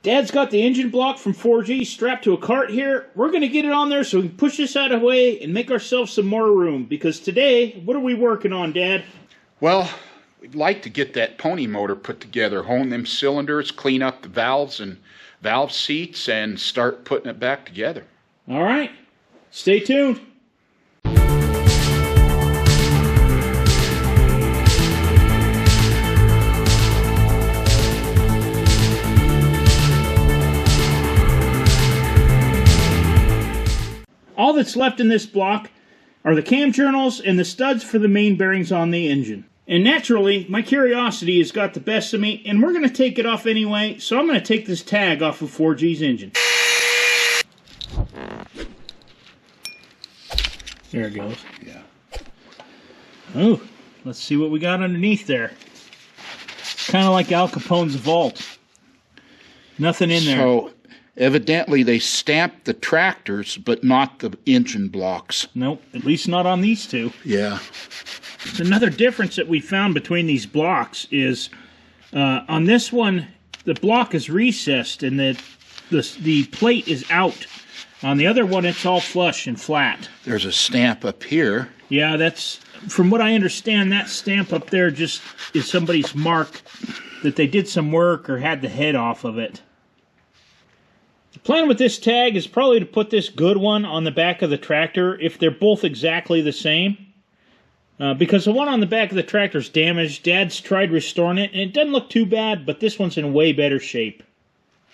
Dad's got the engine block from 4G strapped to a cart here. We're going to get it on there so we can push this out of the way and make ourselves some more room. Because today, what are we working on, Dad? Well, we'd like to get that pony motor put together, hone them cylinders, clean up the valves and valve seats, and start putting it back together. All right. Stay tuned. All that's left in this block are the cam journals and the studs for the main bearings on the engine. And naturally, my curiosity has got the best of me, and we're going to take it off anyway, so I'm going to take this tag off of 4G's engine. There it goes. Yeah. Oh, let's see what we got underneath there. Kind of like Al Capone's vault. Nothing in there. So, evidently they stamped the tractors, but not the engine blocks. Nope, at least not on these two. Yeah. Another difference that we found between these blocks is on this one, the block is recessed and the plate is out. On the other one, it's all flush and flat. There's a stamp up here. Yeah, that's, from what I understand, that stamp up there just is somebody's mark that they did some work or had the head off of it. The plan with this tag is probably to put this good one on the back of the tractor if they're both exactly the same. Because the one on the back of the tractor is damaged. Dad's tried restoring it, and it doesn't look too bad, but this one's in way better shape.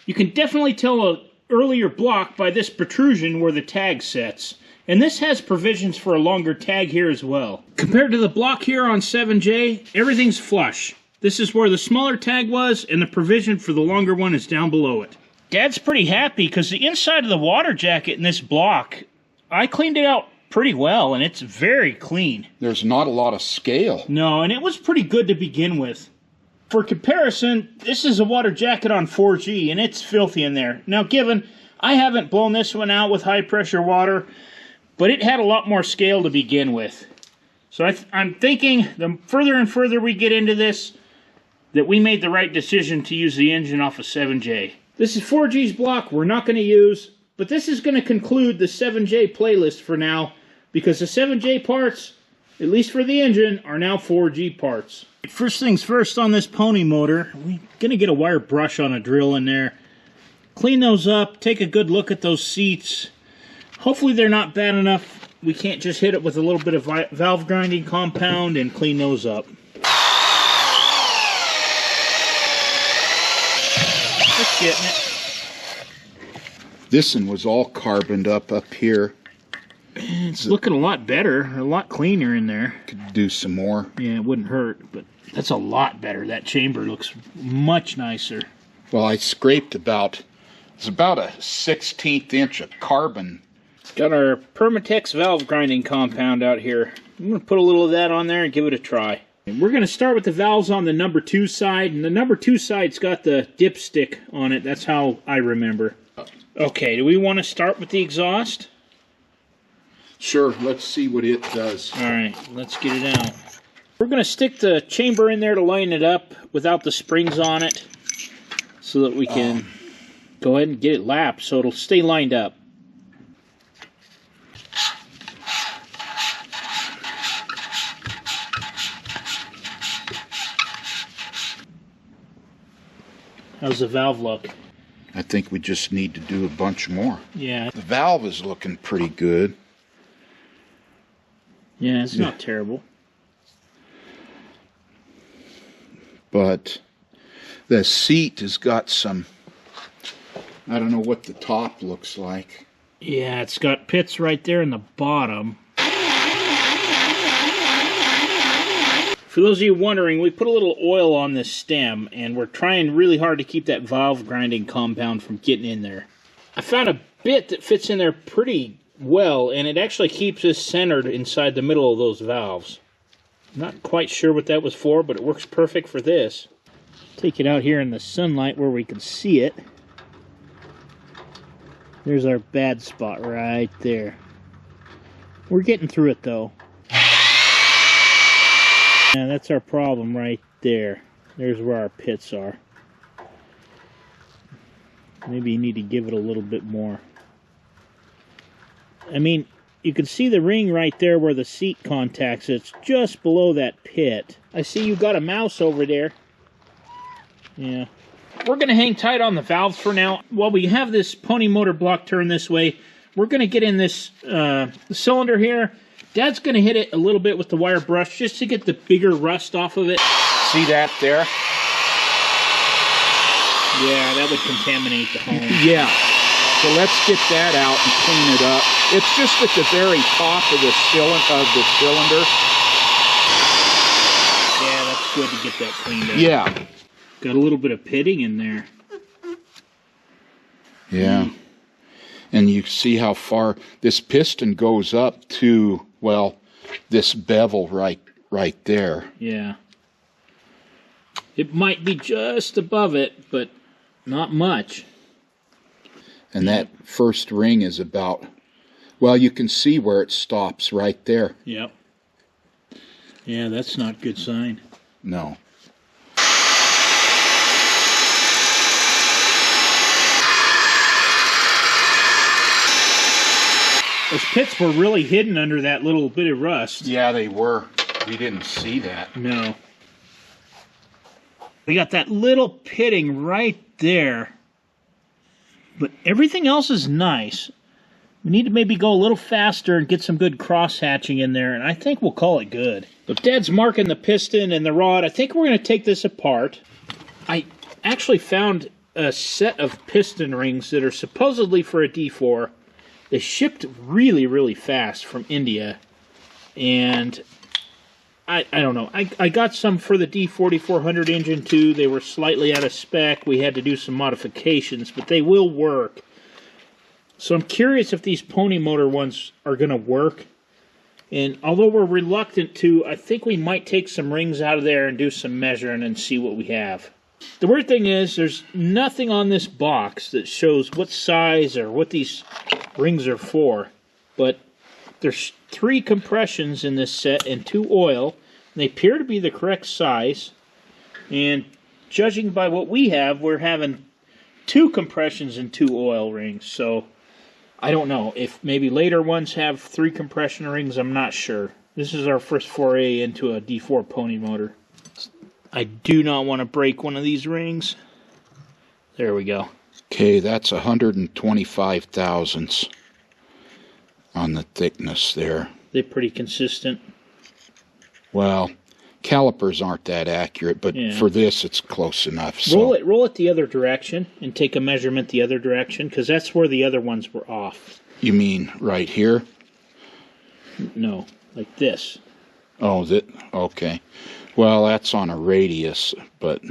You can definitely tell an earlier block by this protrusion where the tag sets. And this has provisions for a longer tag here as well. Compared to the block here on 7J, everything's flush. This is where the smaller tag was, and the provision for the longer one is down below it. Dad's pretty happy because the inside of the water jacket in this block, I cleaned it out pretty well, and it's very clean. There's not a lot of scale. No, and it was pretty good to begin with. For comparison, this is a water jacket on 4G, and it's filthy in there. Now, given I haven't blown this one out with high-pressure water, but it had a lot more scale to begin with. So I'm thinking the further and further we get into this, that we made the right decision to use the engine off of 7J. This is 4G's block we're not going to use, but this is going to conclude the 7J playlist for now, because the 7J parts, at least for the engine, are now 4G parts. First things first on this pony motor, we're going to get a wire brush on a drill in there. Clean those up, take a good look at those seats. Hopefully they're not bad enough. We can't just hit it with a little bit of valve grinding compound and clean those up. Just getting it. This one was all carboned up here. It's looking a lot better, a lot cleaner in there. Could do some more. Yeah, it wouldn't hurt, but that's a lot better. That chamber looks much nicer. Well, I scraped it's about a 1/16 inch of carbon. Got our Permatex valve grinding compound out here. I'm going to put a little of that on there and give it a try. And we're going to start with the valves on the number 2 side, and the number 2 side's got the dipstick on it. That's how I remember. Okay, do we want to start with the exhaust? Sure, let's see what it does. Alright, let's get it out. We're going to stick the chamber in there to line it up without the springs on it, so that we can go ahead and get it lapped so it'll stay lined up. How's the valve look? I think we just need to do a bunch more. Yeah. The valve is looking pretty good. Yeah, it's not terrible. But the seat has got some, I don't know what the top looks like. Yeah, it's got pits right there in the bottom. For those of you wondering, we put a little oil on this stem, and we're trying really hard to keep that valve grinding compound from getting in there. I found a bit that fits in there pretty well, and it actually keeps this centered inside the middle of those valves. Not quite sure what that was for, but it works perfect for this. Take it out here in the sunlight where we can see it. There's our bad spot right there. We're getting through it though. Yeah, that's our problem right there. There's where our pits are. Maybe you need to give it a little bit more. I mean, you can see the ring right there where the seat contacts. It's just below that pit. I see you got a mouse over there. Yeah. We're going to hang tight on the valves for now. While we have this pony motor block turned this way, we're going to get in this cylinder here. Dad's going to hit it a little bit with the wire brush just to get the bigger rust off of it. See that there? Yeah, that would contaminate the home. Yeah. So let's get that out and clean it up. It's just at the very top of the cylinder. Yeah, that's good to get that cleaned up. Yeah. Got a little bit of pitting in there. Yeah. And you see how far this piston goes up to, well, this bevel right there. Yeah. It might be just above it, but not much. And that first ring is about, well, you can see where it stops right there. Yep. Yeah, that's not a good sign. No. Those pits were really hidden under that little bit of rust. Yeah, they were. We didn't see that. No. We got that little pitting right there. But everything else is nice. We need to maybe go a little faster and get some good cross-hatching in there, and I think we'll call it good. But Dad's marking the piston and the rod. I think we're going to take this apart. I actually found a set of piston rings that are supposedly for a D4. They shipped really, really fast from India, and I don't know. I got some for the D4400 engine too. They were slightly out of spec. We had to do some modifications, but they will work. So I'm curious if these pony motor ones are going to work. And although we're reluctant to, I think we might take some rings out of there and do some measuring and see what we have. The weird thing is, there's nothing on this box that shows what size or what these rings are for. But there's 3 compressions in this set and 2 oil. They appear to be the correct size. And judging by what we have, we're having 2 compressions and 2 oil rings. So I don't know. If maybe later ones have 3 compression rings, I'm not sure. This is our first foray into a D4 pony motor. I do not want to break one of these rings. There we go. Okay, that's 125 thousandths on the thickness there. They're pretty consistent. Well, calipers aren't that accurate, but Yeah. for this it's close enough. So. Roll it the other direction and take a measurement the other direction, because that's where the other ones were off. You mean right here? No, like this. Oh, okay. Well, that's on a radius, but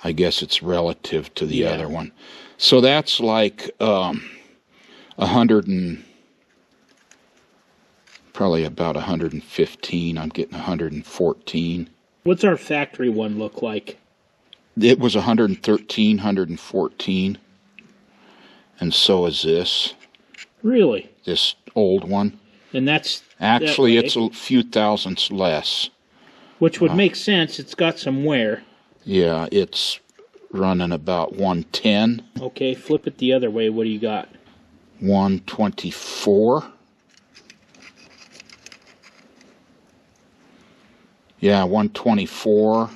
I guess it's relative to the other one. So that's like 100 and probably about 115. I'm getting 114. What's our factory one look like? It was 113, 114. And so is this. Really? This old one. And that's... Actually, that it's a few thousandths less. Which would make sense. It's got some wear. Yeah, it's running about 110. Okay, flip it the other way. What do you got? 124. Yeah, 124.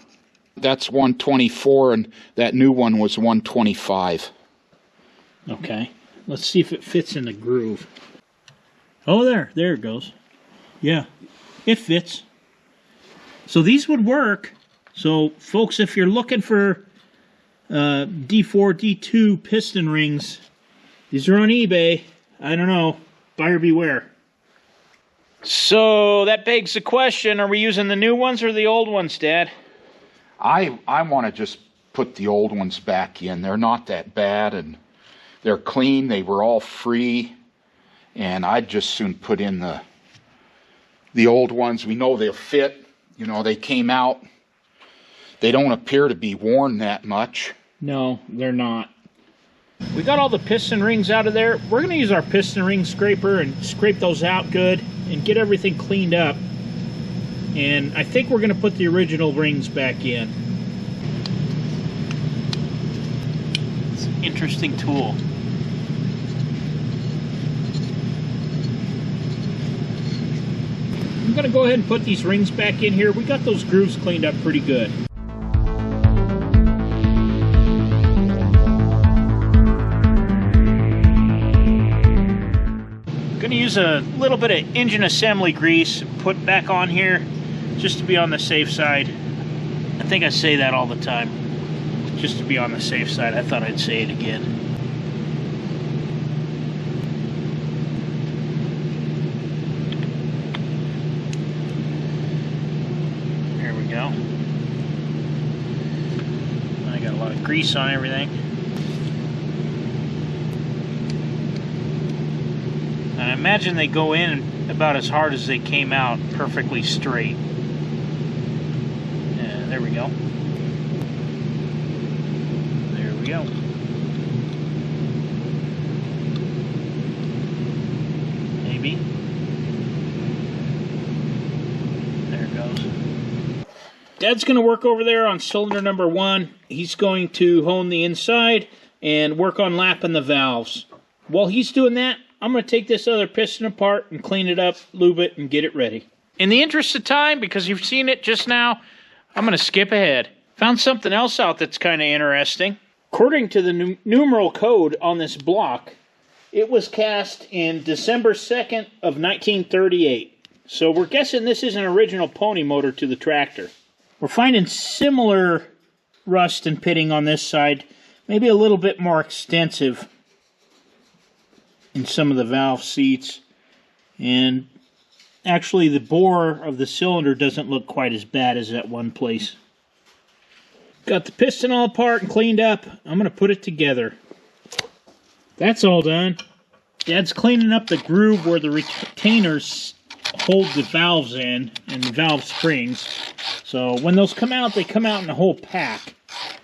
That's 124, and that new one was 125. Okay. Let's see if it fits in the groove. Oh, there it goes. Yeah, it fits. So these would work. So, folks, if you're looking for D4, D2 piston rings, these are on eBay. I don't know. Buyer beware. So that begs the question, are we using the new ones or the old ones, Dad? I want to just put the old ones back in. They're not that bad, and they're clean. They were all free, and I'd just soon put in the old ones. We know they'll fit. You know, they came out. They don't appear to be worn that much. No, they're not. We got all the piston rings out of there. We're going to use our piston ring scraper and scrape those out good and get everything cleaned up. And I think we're going to put the original rings back in. interesting tool. I'm going to go ahead and put these rings back in here. We got those grooves cleaned up pretty good. I'm going to use a little bit of engine assembly grease and put back on here just to be on the safe side. I think I say that all the time. Just to be on the safe side. I thought I'd say it again. There we go. I got a lot of grease on everything. I imagine they go in about as hard as they came out, perfectly straight. Yeah, there we go. There we go. Maybe. There it goes. Dad's going to work over there on cylinder number 1. He's going to hone the inside and work on lapping the valves. While he's doing that, I'm going to take this other piston apart and clean it up, lube it, and get it ready. In the interest of time, because you've seen it just now, I'm going to skip ahead. Found something else out that's kind of interesting. According to the numeral code on this block, it was cast in December 2nd of 1938. So we're guessing this is an original pony motor to the tractor. We're finding similar rust and pitting on this side, maybe a little bit more extensive in some of the valve seats, and actually the bore of the cylinder doesn't look quite as bad as that one place. Got the piston all apart and cleaned up. I'm going to put it together. That's all done. Dad's cleaning up the groove where the retainers hold the valves in and the valve springs. So when those come out, they come out in a whole pack.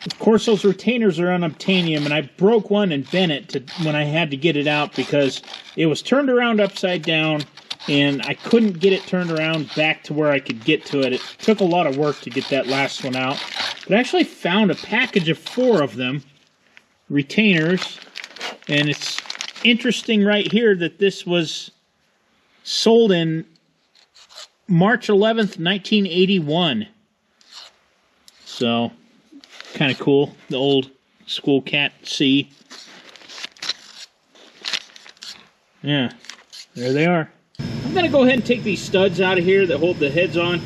Of course, those retainers are unobtainium, and I broke one and bent it when I had to get it out because it was turned around upside down, and I couldn't get it turned around back to where I could get to it. It took a lot of work to get that last one out. But I actually found a package of 4 of them, retainers, and it's interesting right here that this was sold in March 11th, 1981. So kind of cool, the old school Cat C. Yeah, there they are. I'm going to go ahead and take these studs out of here that hold the heads on.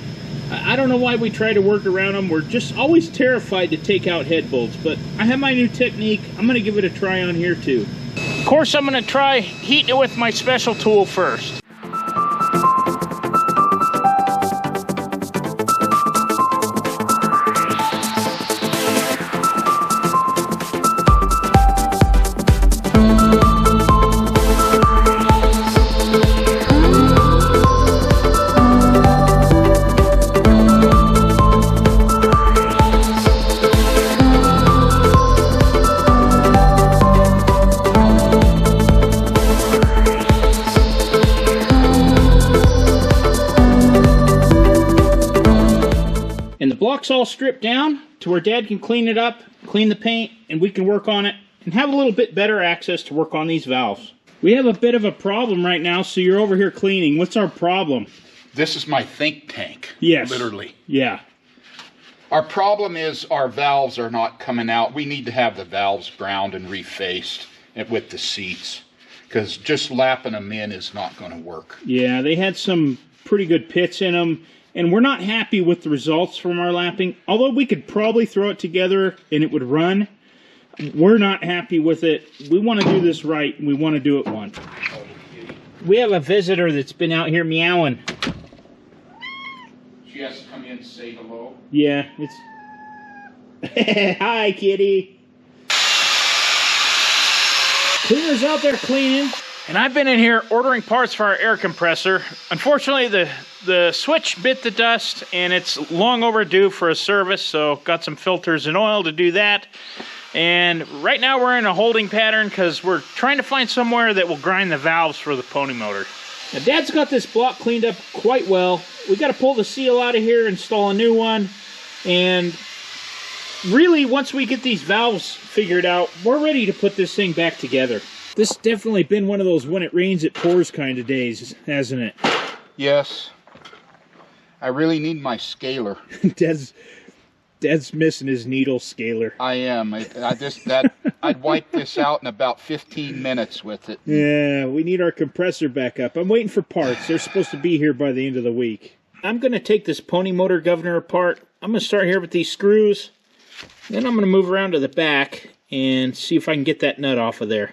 I don't know why we try to work around them. We're just always terrified to take out head bolts, but I have my new technique. I'm going to give it a try on here too. Of course, I'm going to try heating it with my special tool first. Block's all stripped down to where Dad can clean it up, clean the paint, and we can work on it and have a little bit better access to work on these valves. We have a bit of a problem right now, so you're over here cleaning. What's our problem? This is my think tank. Yes. Literally. Yeah. Our problem is our valves are not coming out. We need to have the valves ground and refaced with the seats, because just lapping them in is not going to work. Yeah, they had some pretty good pits in them. And we're not happy with the results from our lapping. Although we could probably throw it together and it would run, we're not happy with it. We want to do this right, and we want to do it once. We have a visitor that's been out here meowing. She has to come in and say hello? Yeah, it's... Hi, kitty. Cleaner's out there cleaning. And I've been in here ordering parts for our air compressor. Unfortunately, the switch bit the dust, and it's long overdue for a service, so got some filters and oil to do that. And right now we're in a holding pattern because we're trying to find somewhere that will grind the valves for the pony motor. Now, Dad's got this block cleaned up quite well. We got to pull the seal out of here, install a new one, and really, once we get these valves figured out, we're ready to put this thing back together. This has definitely been one of those when it rains it pours kind of days, hasn't it? Yes. I really need my scaler. Dad's missing his needle scaler. I am. I'd wipe this out in about 15 minutes with it. Yeah, we need our compressor back up. I'm waiting for parts. They're supposed to be here by the end of the week. I'm going to take this pony motor governor apart. I'm going to start here with these screws. Then I'm going to move around to the back and see if I can get that nut off of there.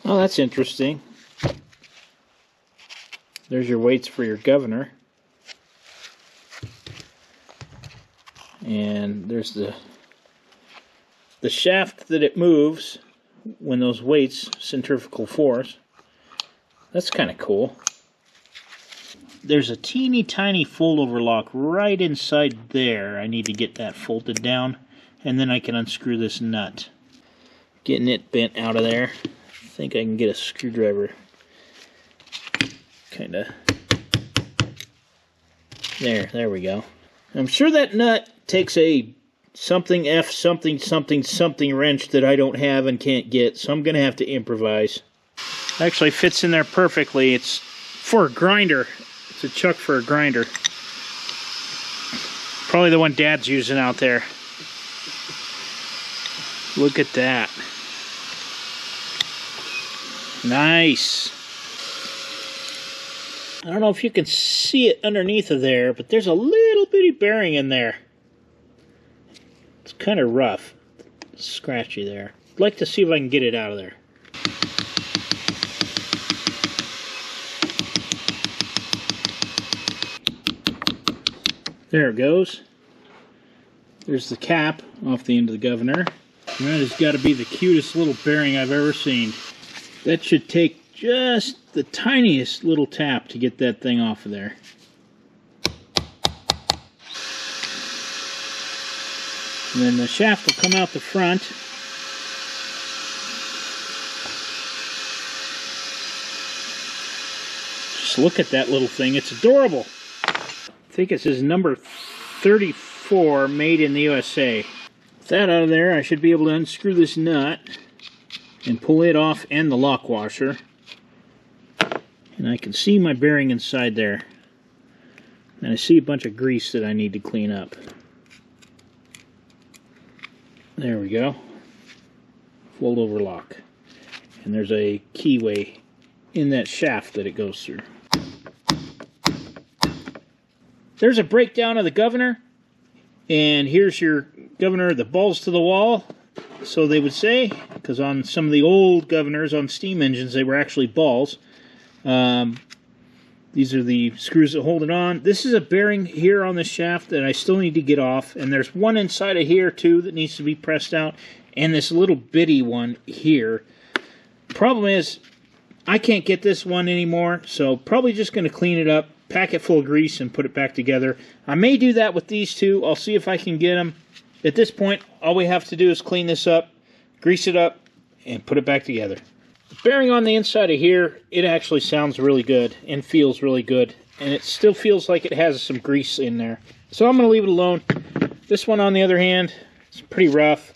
Oh, that's interesting. There's your weights for your governor. And there's the shaft that it moves when those weights, centrifugal force. That's kind of cool. There's a teeny tiny fold-over lock right inside there. I need to get that folded down, and then I can unscrew this nut. Getting it bent out of there. I think I can get a screwdriver. Kind of. There we go. I'm sure that nut takes a something F something something something wrench that I don't have and can't get, so I'm going to have to improvise. Actually fits in there perfectly. It's for a grinder. It's a chuck for a grinder. Probably the one Dad's using out there. Look at that. Nice. I don't know if you can see it underneath of there, but there's a little bitty bearing in there. It's kind of rough. Scratchy there. I'd like to see if I can get it out of there. There it goes. There's the cap off the end of the governor. That has got to be the cutest little bearing I've ever seen. That should take just the tiniest little tap to get that thing off of there. And then the shaft will come out the front. Just look at that little thing. It's adorable. I think it says number 34, made in the USA. With that out of there, I should be able to unscrew this nut and pull it off and the lock washer. And I can see my bearing inside there. And I see a bunch of grease that I need to clean up. There we go. Fold over lock. And there's a keyway in that shaft that it goes through. There's a breakdown of the governor. And here's your governor, the balls to the wall, so they would say, because on some of the old governors on steam engines, they were actually balls. These are the screws that hold it on. This is a bearing here on the shaft that I still need to get off, and there's one inside of here too that needs to be pressed out, and this little bitty one here. Problem is, I can't get this one anymore, so probably just going to clean it up, pack it full of grease, and put it back together. I may do that with these two. I'll see if I can get them. At this point, all we have to do is clean this up, grease it up, and put it back together. The bearing on the inside of here, it actually sounds really good and feels really good. And it still feels like it has some grease in there. So I'm going to leave it alone. This one, on the other hand, is pretty rough.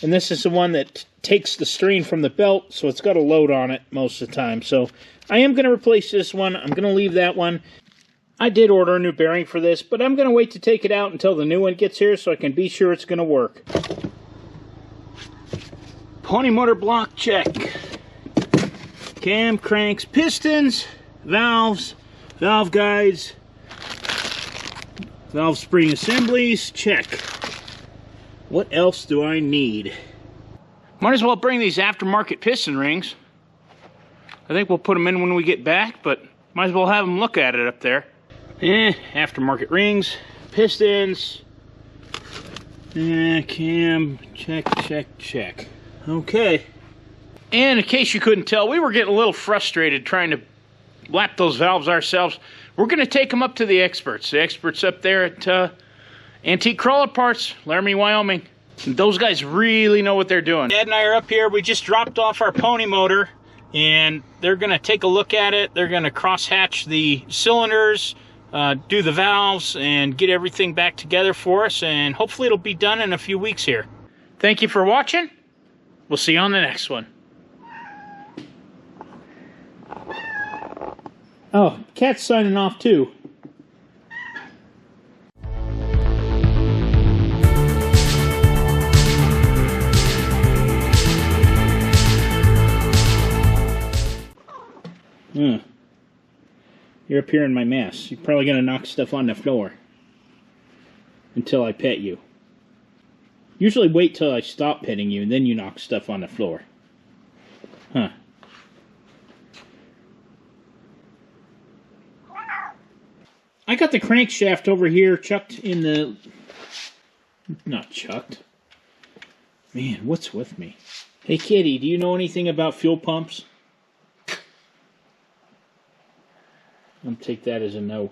And this is the one that takes the strain from the belt, so it's got a load on it most of the time. So I am going to replace this one. I'm going to leave that one. I did order a new bearing for this, but I'm going to wait to take it out until the new one gets here so I can be sure it's going to work. Pony motor block check. Cam, cranks, pistons, valves, valve guides, valve spring assemblies, check. What else do I need? Might as well bring these aftermarket piston rings. I think we'll put them in when we get back, but might as well have them look at it up there. Aftermarket rings, pistons, cam, check. Okay. And in case you couldn't tell, we were getting a little frustrated trying to lap those valves ourselves. We're going to take them up to the experts up there at Antique Crawler Parts, Laramie, Wyoming. And those guys really know what they're doing. Dad and I are up here. We just dropped off our pony motor, and they're going to take a look at it. They're going to cross-hatch the cylinders, do the valves and get everything back together for us, and hopefully it'll be done in a few weeks here. Thank you for watching. We'll see you on the next one. Oh, Cat's signing off too. You're up here in my mess. You're probably gonna knock stuff on the floor until I pet you. Usually wait till I stop petting you and then you knock stuff on the floor. Huh. I got the crankshaft over here chucked in the... Not chucked. Man, what's with me? Hey kitty, do you know anything about fuel pumps? I'll take that as a no.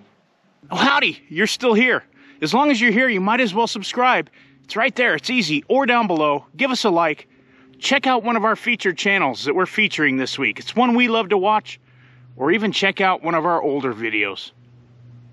Oh, howdy! You're still here. As long as you're here, you might as well subscribe. It's right there. It's easy. Or down below. Give us a like. Check out one of our featured channels that we're featuring this week. It's one we love to watch. Or even check out one of our older videos.